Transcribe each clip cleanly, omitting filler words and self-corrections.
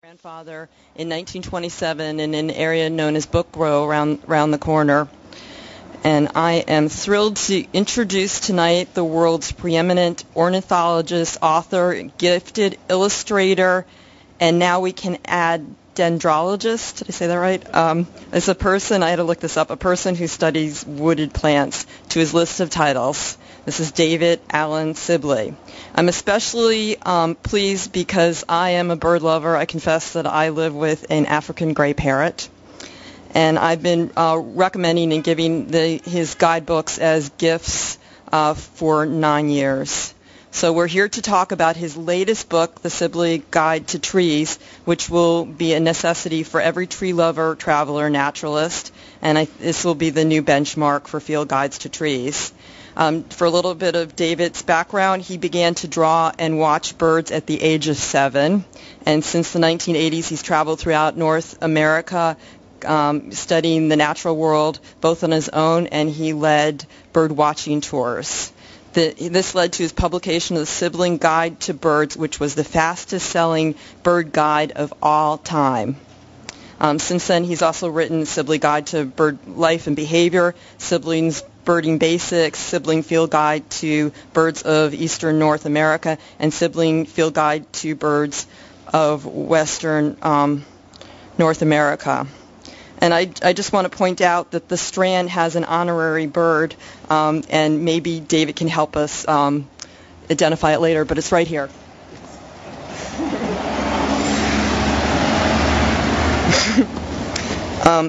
Grandfather in 1927 in an area known as Book Row around the corner. And I am thrilled to introduce tonight the world's preeminent ornithologist, author, gifted illustrator, and now we can add dendrologist. Did I say that right? As a person, I had to look this up, a person who studies wooded plants to his list of titles. This is David Allen Sibley. I'm especially pleased because I am a bird lover. I confess that I live with an African gray parrot. And I've been recommending and giving his guidebooks as gifts for 9 years. So we're here to talk about his latest book, The Sibley Guide to Trees, which will be a necessity for every tree lover, traveler, naturalist. And this will be the new benchmark for field guides to trees. For a little bit of David's background, he began to draw and watch birds at the age of 7. And since the 1980s, he's traveled throughout North America, studying the natural world, both on his own, and he led bird watching tours. This led to his publication of the Sibley Guide to Birds, which was the fastest-selling bird guide of all time. Since then, he's also written Sibley Guide to Bird Life and Behavior, Sibley's Birding Basics, Sibling Field Guide to Birds of Eastern North America, and Sibling Field Guide to Birds of Western North America. And I just want to point out that the Strand has an honorary bird, and maybe David can help us identify it later, but it's right here.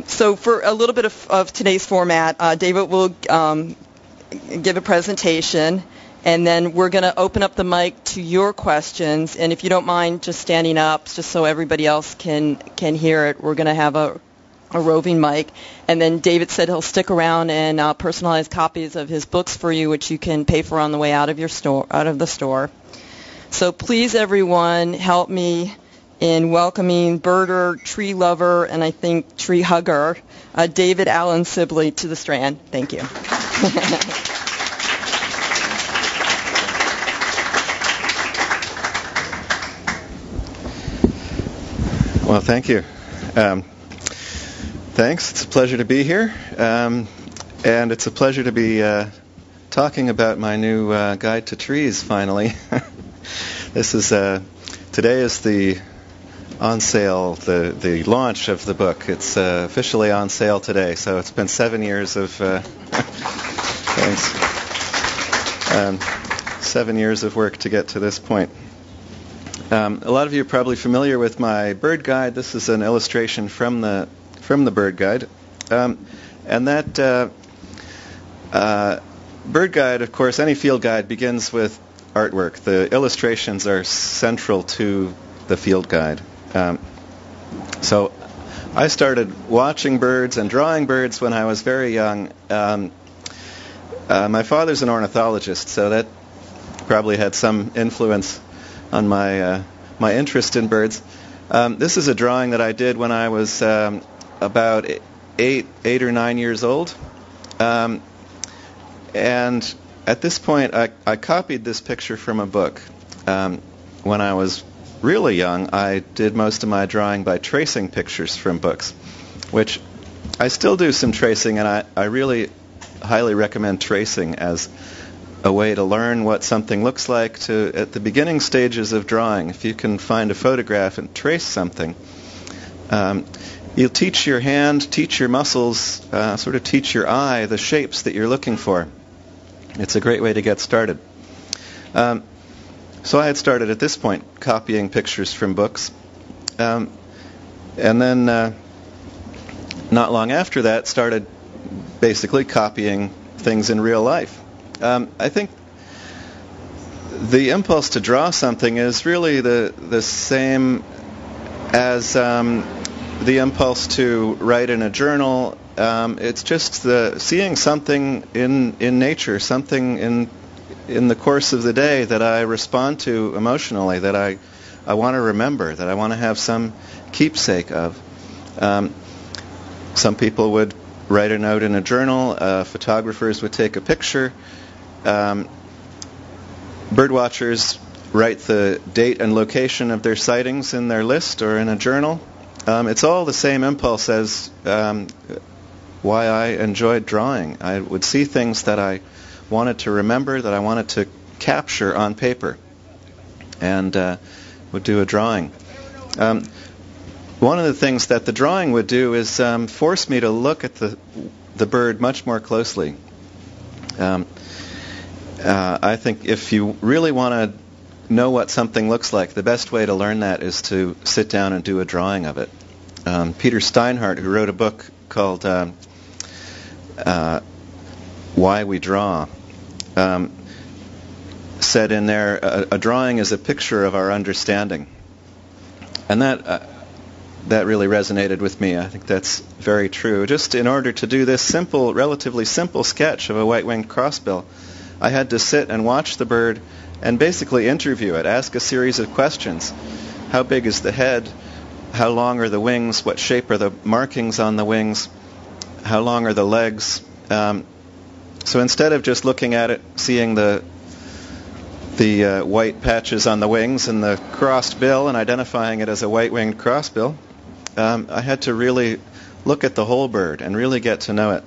So for a little bit of today's format, David will give a presentation, and then we're going to open up the mic to your questions. And if you don't mind just standing up, just so everybody else can hear it, we're going to have a roving mic. And then David said he'll stick around and personalize copies of his books for you, which you can pay for on the way out of the store. So please, everyone, help me in welcoming birder, tree lover, and I think tree hugger, David Allen Sibley to the Strand. Thank you. Well, thank you. Thanks. It's a pleasure to be here. And it's a pleasure to be talking about my new guide to trees, finally. Today is the on sale, the launch of the book. It's officially on sale today, so it's been 7 years of thanks. 7 years of work to get to this point. A lot of you are probably familiar with my bird guide. This is an illustration from the bird guide, and that bird guide, of course, any field guide begins with artwork. The illustrations are central to the field guide. So I started watching birds and drawing birds when I was very young. My father's an ornithologist, so that probably had some influence on my interest in birds. This is a drawing that I did when I was about 8 or 9 years old. And at this point, I copied this picture from a book. When I was really young, I did most of my drawing by tracing pictures from books, which I still do some tracing, and I really highly recommend tracing as a way to learn what something looks like at the beginning stages of drawing. If you can find a photograph and trace something, you'll teach your hand, teach your muscles, sort of teach your eye the shapes that you're looking for. It's a great way to get started. So I had started at this point copying pictures from books. And then not long after that started basically copying things in real life. I think the impulse to draw something is really the same as the impulse to write in a journal. It's just seeing something in nature, something in the course of the day that I respond to emotionally, that I want to remember, that I want to have some keepsake of. Some people would write a note in a journal. Photographers would take a picture. Birdwatchers write the date and location of their sightings in their list or in a journal. It's all the same impulse as why I enjoyed drawing. I would see things that I wanted to remember, that I wanted to capture on paper, and would do a drawing. One of the things that the drawing would do is force me to look at the bird much more closely. I think if you really want to know what something looks like, the best way to learn that is to sit down and do a drawing of it. Peter Steinhardt, who wrote a book called Why We Draw, said in there, a drawing is a picture of our understanding. And that really resonated with me. I think that's very true. Just in order to do this simple, relatively simple sketch of a white-winged crossbill, I had to sit and watch the bird and basically interview it, ask a series of questions. How big is the head? How long are the wings? What shape are the markings on the wings? How long are the legs? So instead of just looking at it, seeing the white patches on the wings and the crossed bill and identifying it as a white-winged crossbill, I had to really look at the whole bird and really get to know it.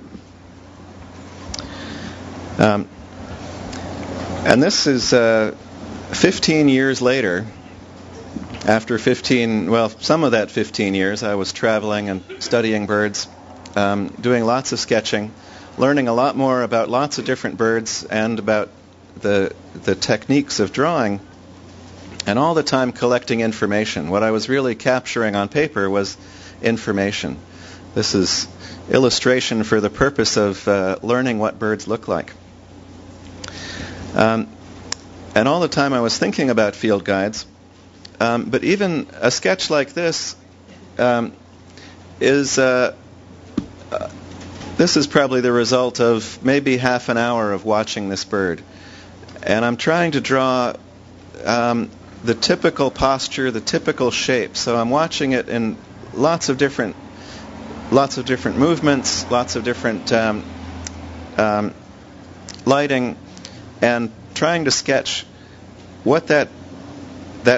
And this is 15 years later. After some of that 15 years, I was traveling and studying birds, doing lots of sketching, learning a lot more about lots of different birds and about the techniques of drawing, and all the time collecting information. What I was really capturing on paper was information. This is illustration for the purpose of learning what birds look like. And all the time I was thinking about field guides, but even a sketch like this is probably the result of maybe half an hour of watching this bird. And I'm trying to draw the typical posture, the typical shape. So I'm watching it in lots of different movements, lots of different lighting, and trying to sketch what that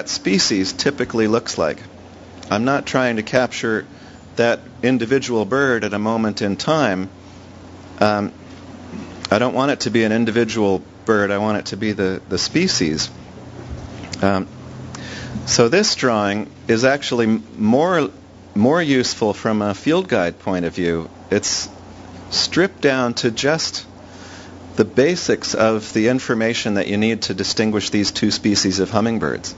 species typically looks like. I'm not trying to capture that individual bird at a moment in time. I don't want it to be an individual bird. I want it to be the species. So this drawing is actually more useful from a field guide point of view. It's stripped down to just the basics of the information that you need to distinguish these two species of hummingbirds.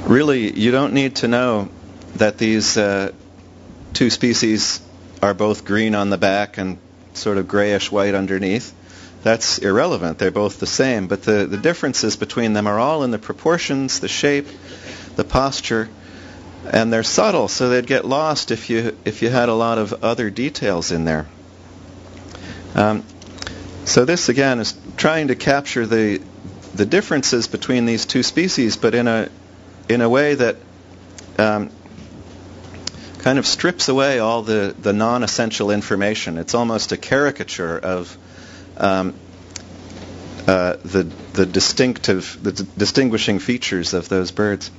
Really, you don't need to know that these two species are both green on the back and sort of grayish white underneath. That's irrelevant. They're both the same, but the differences between them are all in the proportions, the shape, the posture, and they're subtle, so they'd get lost if you had a lot of other details in there. So this again is trying to capture the differences between these two species, but in a way that kind of strips away all the non-essential information. It's almost a caricature of the distinguishing features of those birds.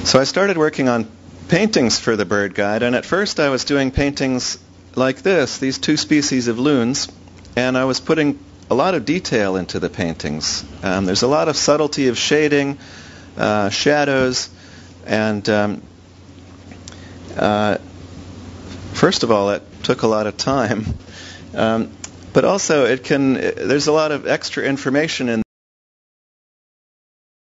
So I started working on paintings for the bird guide, and at first I was doing paintings like this, these two species of loons, and I was putting a lot of detail into the paintings. There's a lot of subtlety of shading, shadows, and first of all, it took a lot of time, but also there's a lot of extra information in